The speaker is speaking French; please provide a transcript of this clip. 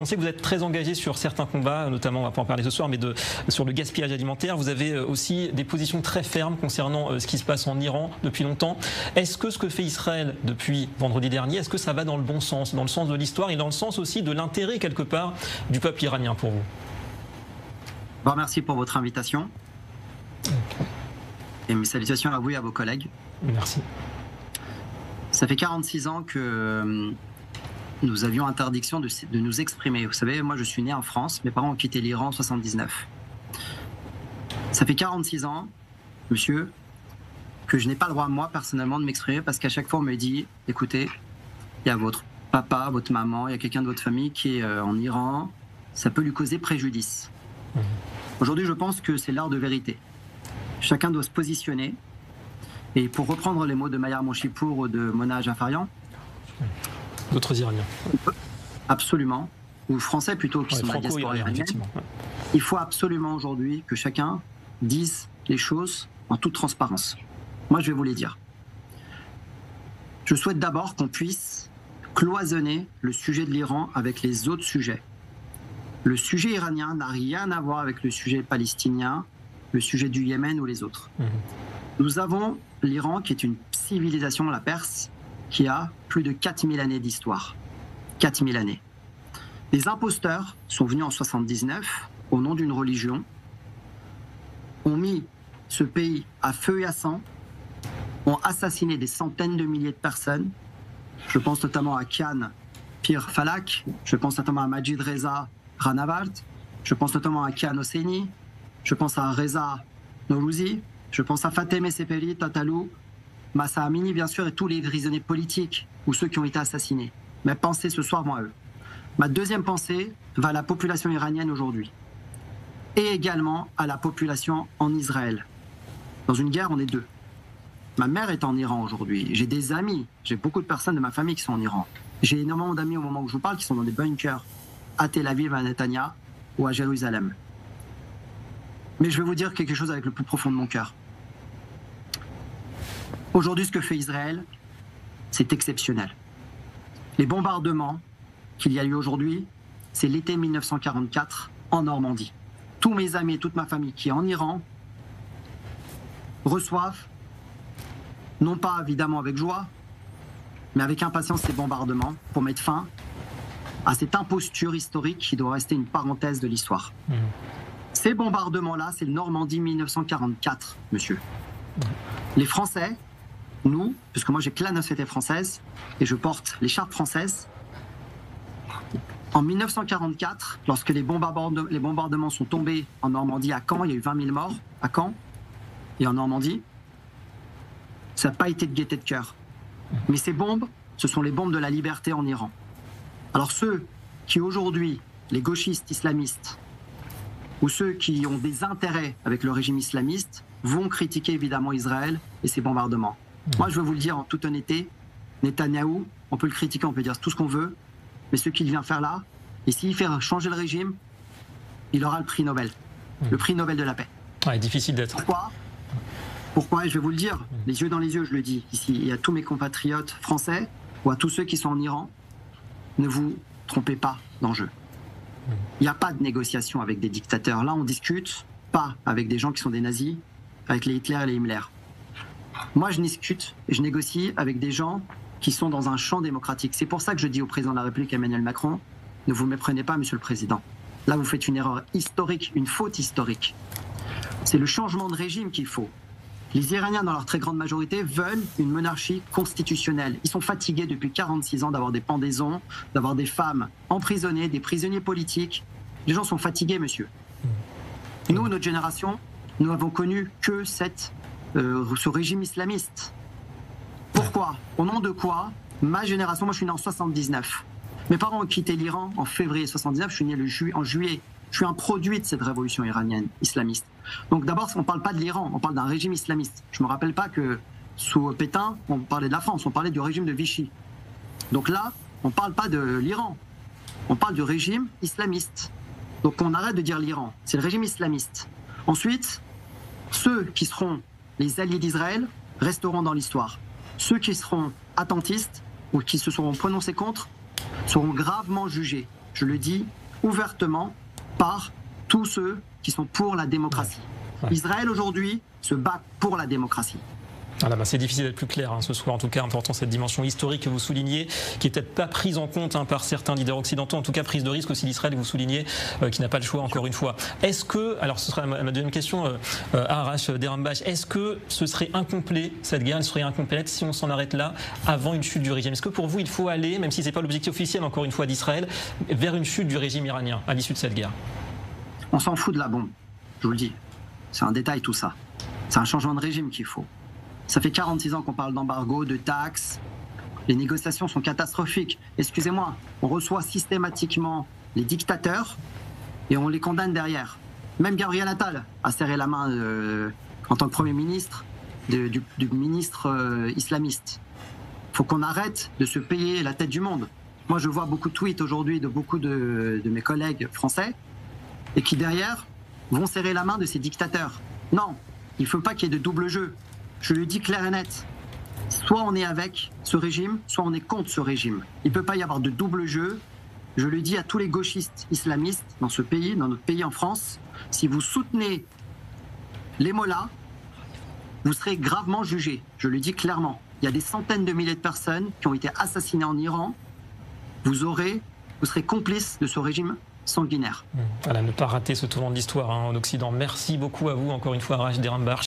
On sait que vous êtes très engagé sur certains combats, notamment, on va pas en parler ce soir, mais sur le gaspillage alimentaire. Vous avez aussi des positions très fermes concernant ce qui se passe en Iran depuis longtemps. Est-ce que ce que fait Israël depuis vendredi dernier, est-ce que ça va dans le bon sens, dans le sens de l'histoire et dans le sens aussi de l'intérêt quelque part du peuple iranien pour vous? Bon, merci pour votre invitation. Et mes salutations à vous et à vos collègues. Merci. Ça fait 46 ans que nous avions interdiction de nous exprimer. Vous savez, moi je suis né en France, mes parents ont quitté l'Iran en 79. Ça fait 46 ans, monsieur, que je n'ai pas le droit, moi, personnellement, de m'exprimer parce qu'à chaque fois on me dit, écoutez, il y a votre papa, votre maman, il y a quelqu'un de votre famille qui est en Iran, ça peut lui causer préjudice. Aujourd'hui, je pense que c'est l'heure de vérité. Chacun doit se positionner. Et pour reprendre les mots de Mayar Monchipour ou de Mona Jafarian, d'autres Iraniens. Absolument. Ou Français plutôt, qui sont de la diaspora iranienne. Il faut absolument aujourd'hui que chacun dise les choses en toute transparence. Moi, je vais vous les dire. Je souhaite d'abord qu'on puisse cloisonner le sujet de l'Iran avec les autres sujets. Le sujet iranien n'a rien à voir avec le sujet palestinien, le sujet du Yémen ou les autres. Nous avons l'Iran qui est une civilisation, la Perse, qui a plus de 4000 années d'histoire. 4000 années. Les imposteurs sont venus en 79 au nom d'une religion, ont mis ce pays à feu et à sang, ont assassiné des centaines de milliers de personnes. Je pense notamment à Kian Pir Falak, je pense notamment à Majid Reza Ranavard, je pense notamment à Kian Hosseini, je pense à Reza Nourouzi, je pense à Fatemeh Seperi, Tatalou, Massa Amini, bien sûr, et tous les prisonniers politiques ou ceux qui ont été assassinés. Mes pensées ce soir vont à eux. Ma deuxième pensée va à la population iranienne aujourd'hui. Et également à la population en Israël. Dans une guerre, on est deux. Ma mère est en Iran aujourd'hui. J'ai des amis, j'ai beaucoup de personnes de ma famille qui sont en Iran. J'ai énormément d'amis au moment où je vous parle qui sont dans des bunkers à Tel Aviv, à Netanya ou à Jérusalem. Mais je vais vous dire quelque chose avec le plus profond de mon cœur. Aujourd'hui, ce que fait Israël, c'est exceptionnel. Les bombardements qu'il y a eu aujourd'hui, c'est l'été 1944 en Normandie. Tous mes amis et toute ma famille qui est en Iran reçoivent, non pas évidemment avec joie, mais avec impatience ces bombardements pour mettre fin à cette imposture historique qui doit rester une parenthèse de l'histoire. Ces bombardements-là, c'est le Normandie 1944, monsieur. Les Français, nous, puisque moi j'ai que la nationalité française et je porte l'écharpe française, en 1944, lorsque les bombardements sont tombés en Normandie, à Caen, il y a eu 20 000 morts, à Caen et en Normandie, ça n'a pas été de gaieté de cœur. Mais ces bombes, ce sont les bombes de la liberté en Iran. Alors ceux qui aujourd'hui, les gauchistes islamistes, ou ceux qui ont des intérêts avec le régime islamiste, vont critiquer évidemment Israël et ses bombardements. Moi, je veux vous le dire en toute honnêteté, Netanyahou, on peut le critiquer, on peut dire tout ce qu'on veut, mais ce qu'il vient faire là, et s'il fait changer le régime, il aura le prix Nobel, le prix Nobel de la paix. Ouais, difficile d'être. Pourquoi? Et je vais vous le dire, les yeux dans les yeux, je le dis ici, et à tous mes compatriotes français, ou à tous ceux qui sont en Iran, ne vous trompez pas d'enjeu. Il n'y a pas de négociation avec des dictateurs. Là, on discute pas avec des gens qui sont des nazis, avec les Hitler et les Himmler. Moi, je discute et je négocie avec des gens qui sont dans un champ démocratique. C'est pour ça que je dis au président de la République, Emmanuel Macron, ne vous méprenez pas, monsieur le président. Là, vous faites une erreur historique, une faute historique. C'est le changement de régime qu'il faut. Les Iraniens, dans leur très grande majorité, veulent une monarchie constitutionnelle. Ils sont fatigués depuis 46 ans d'avoir des pendaisons, d'avoir des femmes emprisonnées, des prisonniers politiques. Les gens sont fatigués, monsieur. Nous, notre génération, nous n'avons connu que ce régime islamiste. Pourquoi? Au nom de quoi? Ma génération, moi je suis né en 79. Mes parents ont quitté l'Iran en février 79, je suis né en juillet. Je suis un produit de cette révolution iranienne, islamiste. Donc d'abord, on ne parle pas de l'Iran, on parle d'un régime islamiste. Je ne me rappelle pas que sous Pétain, on parlait de la France, on parlait du régime de Vichy. Donc là, on ne parle pas de l'Iran, on parle du régime islamiste. Donc on arrête de dire l'Iran, c'est le régime islamiste. Ensuite, ceux qui seront les alliés d'Israël resteront dans l'histoire. Ceux qui seront attentistes ou qui se seront prononcés contre seront gravement jugés. je le dis ouvertement, par tous ceux qui sont pour la démocratie. Ouais. Israël aujourd'hui se bat pour la démocratie. Voilà, c'est difficile d'être plus clair ce soir, en tout cas important cette dimension historique que vous soulignez, qui n'est peut-être pas prise en compte par certains leaders occidentaux, en tout cas prise de risque aussi d'Israël, vous soulignez, qui n'a pas le choix encore une fois. Est-ce que, alors ce sera ma deuxième question à Arash Derambash, est-ce que ce serait incomplet, cette guerre, elle serait incomplète si on s'en arrête là avant une chute du régime? Est-ce que pour vous il faut aller, même si ce n'est pas l'objectif officiel encore une fois d'Israël, vers une chute du régime iranien à l'issue de cette guerre? On s'en fout de la bombe, je vous le dis. C'est un détail tout ça. C'est un changement de régime qu'il faut. Ça fait 46 ans qu'on parle d'embargo, de taxes. Les négociations sont catastrophiques. Excusez-moi, on reçoit systématiquement les dictateurs et on les condamne derrière. Même Gabriel Attal a serré la main en tant que Premier ministre du ministre islamiste. Il faut qu'on arrête de se payer la tête du monde. Moi, je vois beaucoup de tweets aujourd'hui de beaucoup de mes collègues français et qui derrière vont serrer la main de ces dictateurs. Non, il ne faut pas qu'il y ait de double jeu. Je le dis clair et net. Soit on est avec ce régime, soit on est contre ce régime. Il ne peut pas y avoir de double jeu. Je le dis à tous les gauchistes islamistes dans ce pays, dans notre pays en France. Si vous soutenez les mollahs, vous serez gravement jugés. Je le dis clairement. Il y a des centaines de milliers de personnes qui ont été assassinées en Iran. Vous serez complices de ce régime sanguinaire. Voilà, ne pas rater ce tournant de l'histoire en Occident. Merci beaucoup à vous encore une fois, Arash Derambash.